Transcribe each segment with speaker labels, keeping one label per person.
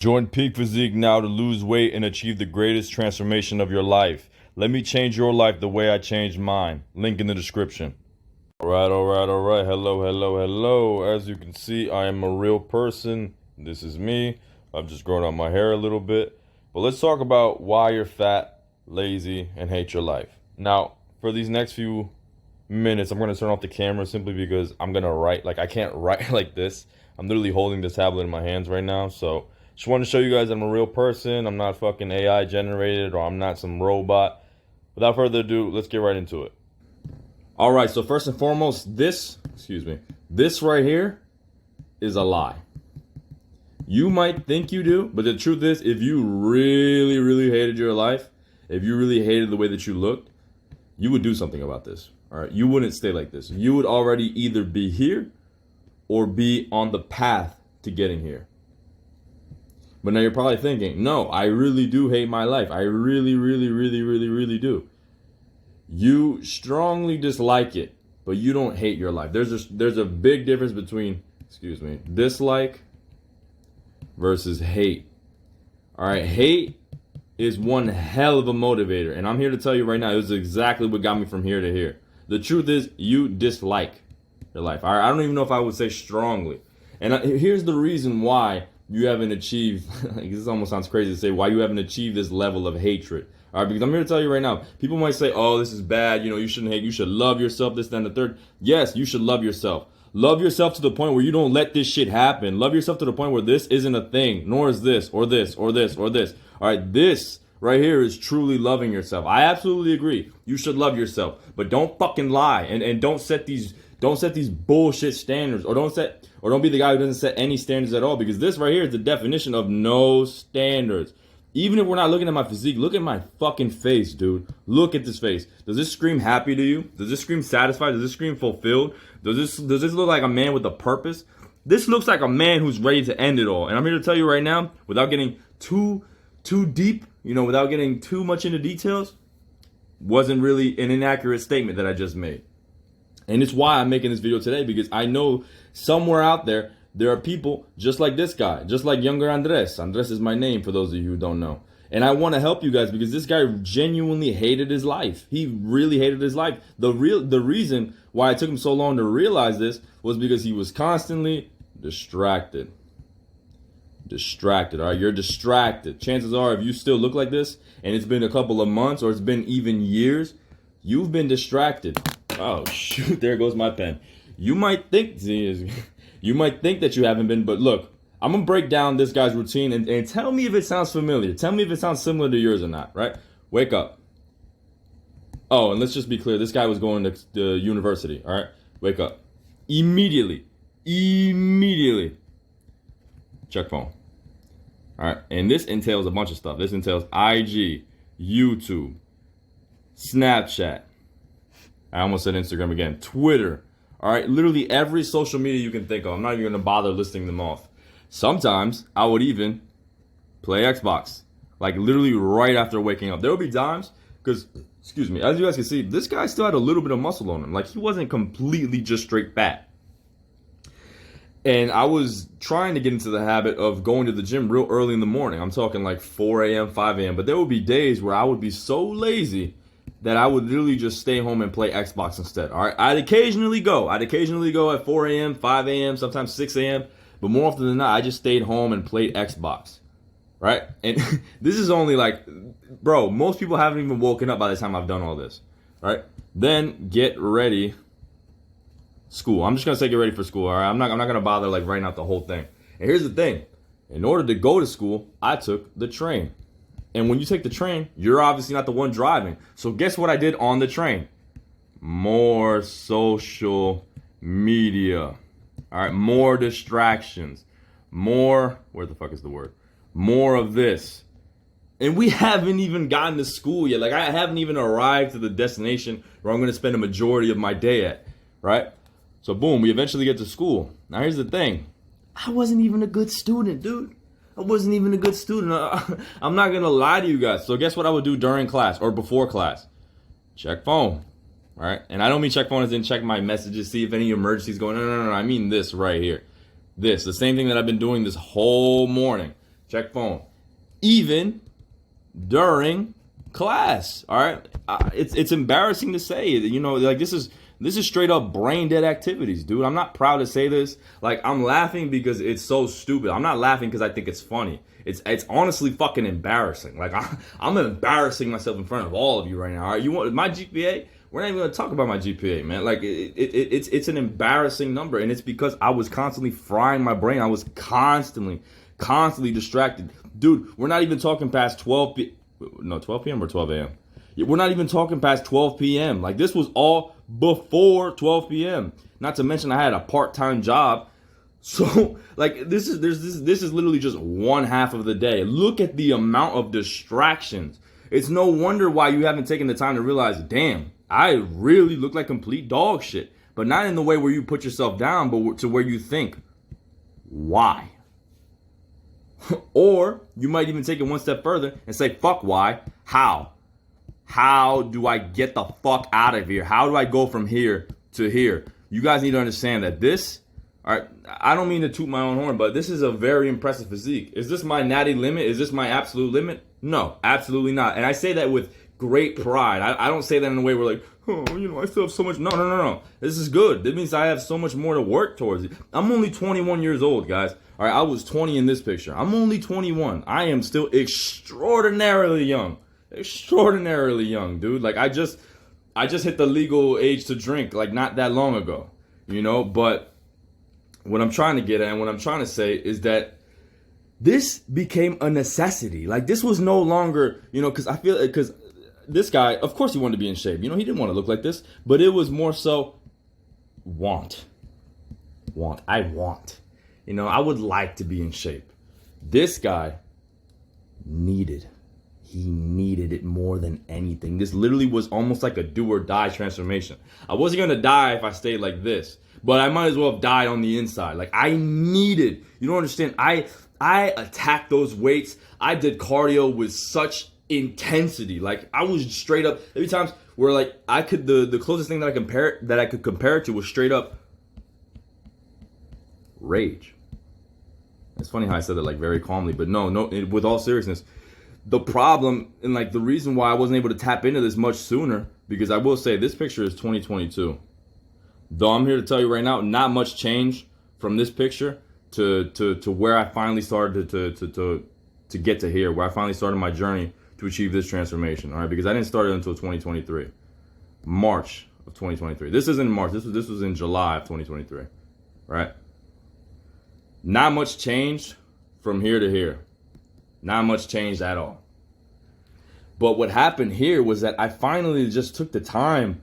Speaker 1: Join Peak Physique now to lose weight and achieve the greatest transformation of your life. Let me change your life the way I changed mine. Link in the description. All right. Hello. As you can see, I am a real person. This is me. I've just grown out my hair a little bit. But let's talk about why you're fat, lazy, and hate your life. Now, for these next few minutes, I'm going to turn off the camera simply because I'm going to write. I can't write like this. I'm literally holding the tablet in my hands right now, so just want to show you guys I'm a real person. I'm not fucking AI generated, or I'm not some robot. Without further ado, let's get right into it. All right, so first and foremost, this right here is a lie. You might think you do, but the truth is, if you really hated your life, if you really hated the way that you looked, you would do something about this. All right, you wouldn't stay like this. You would already either be here or be on the path to getting here. But now you're probably thinking, no, I really do hate my life. I really do. You strongly dislike it, but you don't hate your life. There's a big difference between, dislike versus hate. All right, hate is one hell of a motivator. And I'm here to tell you right now, it was exactly what got me from here to here. The truth is, you dislike your life. All right, I don't even know if I would say strongly. And here's the reason why you haven't achieved, this almost sounds crazy to say, why you haven't achieved this level of hatred. All right, because I'm here to tell you right now, people might say, oh, this is bad, you shouldn't hate, you should love yourself, this, that, and the third. Yes, you should love yourself. Love yourself to the point where you don't let this shit happen. Love yourself to the point where this isn't a thing, nor is this, or this, or this, or this. All right, this right here is truly loving yourself. I absolutely agree. You should love yourself, but don't fucking lie and don't set these bullshit standards, or don't be the guy who doesn't set any standards at all, because this right here is the definition of no standards. Even if we're not looking at my physique, look at my fucking face, dude. Look at this face. Does this scream happy to you? Does this scream satisfied? Does this scream fulfilled? Does this look like a man with a purpose? This looks like a man who's ready to end it all. And I'm here to tell you right now, without getting too deep, without getting too much into details, wasn't really an inaccurate statement that I just made. And it's why I'm making this video today, because I know somewhere out there are people just like this guy, just like younger Andres. Andres is my name for those of you who don't know. And I want to help you guys because this guy genuinely hated his life. He really hated his life. The reason why it took him so long to realize this was because he was constantly distracted. All right, you're distracted. Chances are, if you still look like this and it's been a couple of months or it's been even years, you've been distracted. Oh shoot, there goes my pen. You might think that you haven't been, but look, I'm gonna break down this guy's routine and tell me if it sounds familiar. Tell me if it sounds similar to yours or not, right? Wake up. Oh, and let's just be clear, this guy was going to the university, all right? Wake up. Immediately. Check phone. All right, and this entails a bunch of stuff. This entails IG, YouTube, Snapchat. I almost said Instagram again. Twitter. All right, literally every social media you can think of. I'm not even going to bother listing them off. Sometimes I would even play Xbox, like literally right after waking up. There would be times, because, as you guys can see, this guy still had a little bit of muscle on him. Like, he wasn't completely just straight fat. And I was trying to get into the habit of going to the gym real early in the morning. I'm talking like 4 a.m., 5 a.m. But there would be days where I would be so lazy that I would literally just stay home and play Xbox instead. All right, I'd occasionally go at 4 a.m., 5 a.m., sometimes 6 a.m. But more often than not, I just stayed home and played Xbox, right? And this is only like, bro, most people haven't even woken up by the time I've done all this, right? Then get ready. School. I'm just gonna say get ready for school. All right, I'm not gonna bother like writing out the whole thing. And here's the thing: in order to go to school, I took the train. And when you take the train, you're obviously not the one driving. So guess what I did on the train? More social media. All right, more distractions. More, where the fuck is the word? More of this. And we haven't even gotten to school yet. Like, I haven't even arrived to the destination where I'm going to spend a majority of my day at, right? So boom, we eventually get to school. Now here's the thing. I wasn't even a good student, dude. I wasn't even a good student. I'm not going to lie to you guys. So guess what I would do during class or before class? Check phone, right? And I don't mean check phone as in check my messages, see if any emergencies going on. No. I mean this right here. The same thing that I've been doing this whole morning. Check phone. Even during class. All right, it's embarrassing to say, you know, like this is straight up brain dead activities, dude. I'm not proud to say this. Like, I'm laughing because it's so stupid. I'm not laughing because I think it's funny. It's honestly fucking embarrassing. Like, I'm embarrassing myself in front of all of you right now. All right, you want my GPA? We're not even gonna talk about my GPA, man. Like, it's an embarrassing number, and it's because I was constantly frying my brain. I was constantly distracted, dude. We're not even talking past 12 p.m. or 12 a.m. We're not even talking past 12 p.m. Like, this was all before 12 p.m. Not to mention I had a part-time job. So, like, this is literally just one half of the day. Look at the amount of distractions. It's no wonder why you haven't taken the time to realize, damn, I really look like complete dog shit. But not in the way where you put yourself down, but to where you think, why? Or you might even take it one step further and say, fuck why, how? How do I get the fuck out of here? How do I go from here to here? You guys need to understand that this, all right, I don't mean to toot my own horn, but this is a very impressive physique. Is this my natty limit? Is this my absolute limit? No, absolutely not. And I say that with great pride. I don't say that in a way where like, oh, you know, I still have so much. No. This is good. That means I have so much more to work towards. I'm only 21 years old, guys. All right, I was 20 in this picture. I'm only 21. I am still extraordinarily young. Extraordinarily young, dude. Like, I just hit the legal age to drink like not that long ago, you know. But what I'm trying to get at and what I'm trying to say is that this became a necessity. Like, this was no longer, you know, because this guy, of course he wanted to be in shape. You know, he didn't want to look like this, but it was more so want. I want. You know, I would like to be in shape. This guy needed. He needed it more than anything. This literally was almost like a do or die transformation. I wasn't going to die if I stayed like this, but I might as well have died on the inside. Like, I needed, you don't understand. I attacked those weights. I did cardio with such intensity. Like, I was straight up, every times where like I could, the closest thing that I could compare it to was straight up rage. It's funny how I said that like very calmly, but no, with all seriousness, the problem and like the reason why I wasn't able to tap into this much sooner, because I will say this picture is 2022. Though I'm here to tell you right now, not much change from this picture to where I finally started to get to here, where I finally started my journey to achieve this transformation. All right, because I didn't start it until 2023, March of 2023. This isn't in March. This was in July of 2023, right? Not much changed from here to here. Not much changed at all. But what happened here was that I finally just took the time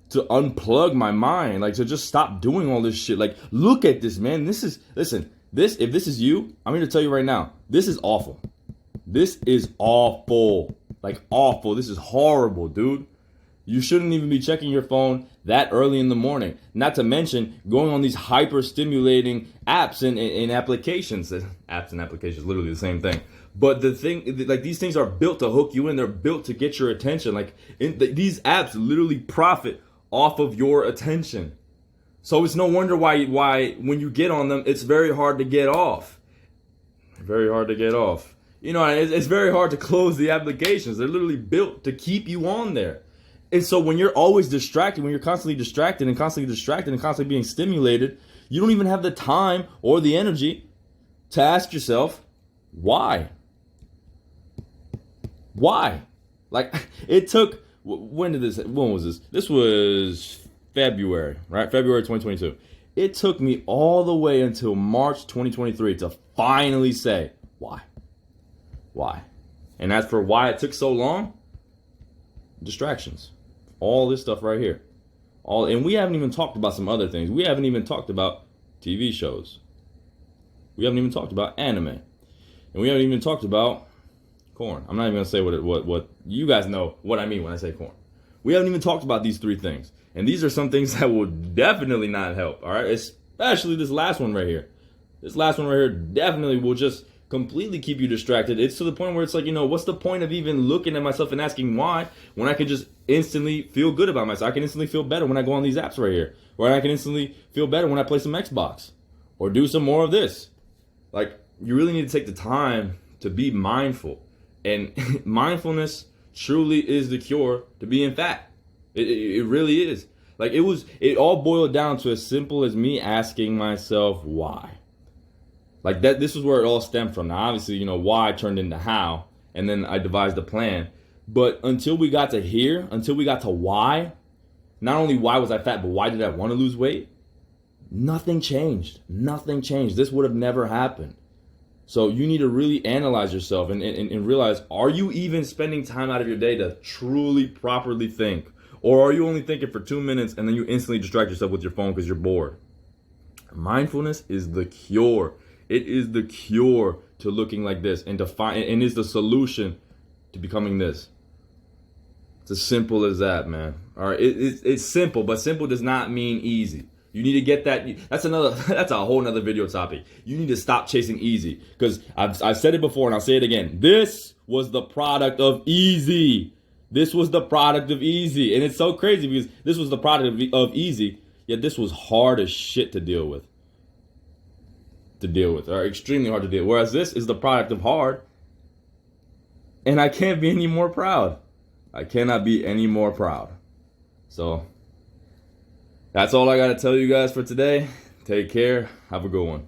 Speaker 1: to unplug my mind, like to just stop doing all this shit. Like, look at this, man. Listen, if this is you, I'm here to tell you right now, this is awful. This is awful. Like, awful. This is horrible, dude. You shouldn't even be checking your phone that early in the morning. Not to mention going on these hyper-stimulating apps and applications. Apps and applications, literally the same thing. But the thing, like, these things are built to hook you in. They're built to get your attention. Like, these apps literally profit off of your attention. So it's no wonder why when you get on them, it's very hard to get off. Very hard to get off. You know, it's very hard to close the applications. They're literally built to keep you on there. And so when you're always distracted, when you're constantly distracted and constantly being stimulated, you don't even have the time or the energy to ask yourself, why? Why? Like, it took, when was this? This was February, right? February 2022. It took me all the way until March 2023 to finally say, why? Why? And as for why it took so long, distractions. All this stuff right here. And we haven't even talked about some other things. We haven't even talked about TV shows. We haven't even talked about anime. And we haven't even talked about corn. I'm not even going to say what you guys know what I mean when I say corn. We haven't even talked about these three things. And these are some things that will definitely not help, all right? Especially this last one right here. This last one right here definitely will just completely keep you distracted. It's to the point where it's like, you know, what's the point of even looking at myself and asking why when I can just instantly feel good about myself? I can instantly feel better when I go on these apps right here. Or I can instantly feel better when I play some Xbox. Or do some more of this. Like, you really need to take the time to be mindful. And mindfulness truly is the cure to being fat. It really is. Like it all boiled down to as simple as me asking myself why. Like that, this is where it all stemmed from. Now, obviously, why turned into how, and then I devised a plan. But until we got to here, until we got to why, not only why was I fat, but why did I want to lose weight? Nothing changed. Nothing changed. This would have never happened. So you need to really analyze yourself and realize, are you even spending time out of your day to truly, properly think? Or are you only thinking for 2 minutes and then you instantly distract yourself with your phone because you're bored? Mindfulness is the cure. It is the cure to looking like this and is the solution to becoming this. It's as simple as that, man. All right, it's simple, but simple does not mean easy. You need to get that. That's a whole nother video topic. You need to stop chasing easy, because I've said it before and I'll say it again. This was the product of easy. This was the product of easy, and it's so crazy because this was the product of easy, yet this was hard as shit to deal with. Or extremely hard to deal with. Whereas this is the product of hard, and I can't be any more proud. I cannot be any more proud. So that's all I got to tell you guys for today. Take care. Have a good one.